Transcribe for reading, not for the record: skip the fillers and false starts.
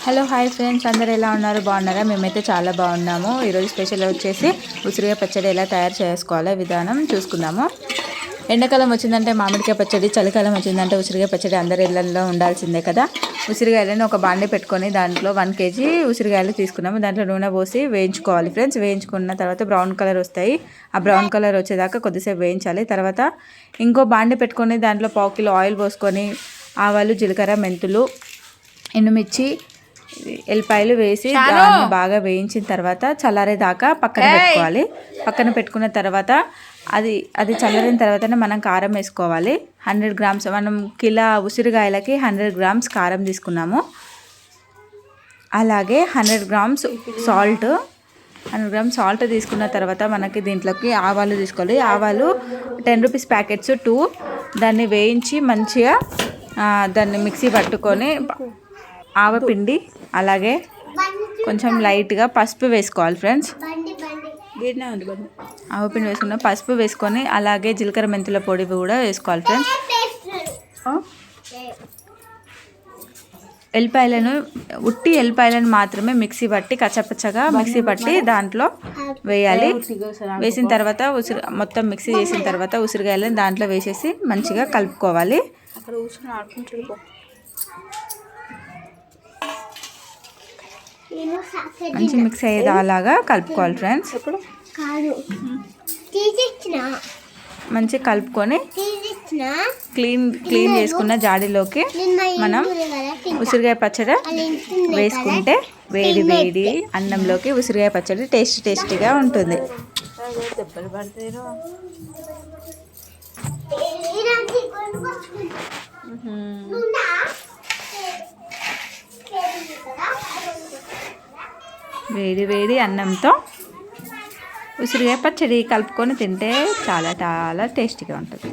Hello hi friends, అందరు ఎలా ఉన్నారు? బాగున్నారా? మేమైతే చాలా బాగున్నాము. ఈరోజు స్పెషల్ వచ్చేసి ఉసిరికాయ పచ్చడి ఎలా తయారు చేసుకోవాలో విధానం చూసుకుందాము. ఎండాకాలం వచ్చిందంటే మామిడికాయ పచ్చడి, చలికాలం వచ్చిందంటే ఉసిరికాయ పచ్చడి అందరి ఇళ్లలో ఉండాల్సిందే కదా. ఉసిరికాయలను ఒక బాండి పెట్టుకొని దాంట్లో 1 kg ఉసిరికాయలు తీసుకున్నాము. దాంట్లో నూనె పోసి వేయించుకోవాలి ఫ్రెండ్స్. వేయించుకున్న తర్వాత బ్రౌన్ కలర్ వస్తాయి. ఆ బ్రౌన్ కలర్ వచ్చేదాకా కొద్దిసేపు వేయించాలి. తర్వాత ఇంకో బాండి పెట్టుకొని దాంట్లో 1/4 kg ఆయిల్ పోసుకొని ఆవాలు, జీలకర్ర, మెంతులు, ఎండుమిర్చి, ఎల్లిపాయలు వేసి దాన్ని బాగా వేయించిన తర్వాత చల్లారేదాకా పక్కన పెట్టుకోవాలి. పక్కన పెట్టుకున్న తర్వాత అది చల్లారిన తర్వాతనే మనం కారం వేసుకోవాలి. 100 grams, మనం కిలో ఉసిరికాయలకి 100 grams కారం తీసుకున్నాము. అలాగే 100 grams సాల్ట్, 100 grams సాల్ట్ తీసుకున్న తర్వాత మనకి దీంట్లోకి ఆవాలు తీసుకోవాలి. ఆవాలు 10 rupees ప్యాకెట్స్ 2, దాన్ని వేయించి మంచిగా దాన్ని మిక్సీ పట్టుకొని ఆవపిండి, అలాగే కొంచెం లైట్గా పసుపు వేసుకోవాలి ఫ్రెండ్స్. ఆవపిండి వేసుకున్న పసుపు వేసుకొని అలాగే జీలకర్ర మెంతుల పొడి కూడా వేసుకోవాలి ఫ్రెండ్స్. ఉట్టి ఎల్లిపాయలను మాత్రమే మిక్సీ పట్టి కచ్చపచ్చగా మిక్సీ పట్టి దాంట్లో వేయాలి. వేసిన తర్వాత మొత్తం మిక్సీ చేసిన తర్వాత ఉసిరికాయలను దాంట్లో వేసేసి మంచిగా కలుపుకోవాలి. మంచి మిక్స్ అయ్యేది అలాగా కలుపుకోవాలి ఫ్రెండ్స్. మంచి కలుపుకొని క్లీన్ చేసుకున్న జాడీలోకి మనం ఉసిరికాయ పచ్చడి వేసుకుంటే వేడి వేడి అన్నంలోకి ఉసిరికాయ పచ్చడి టేస్టీగా ఉంటుంది. వేడి వేడి అన్నంతో ఉసిరికాయ పచ్చడి కలుపుకొని తింటే చాలా టేస్టీగా ఉంటుంది.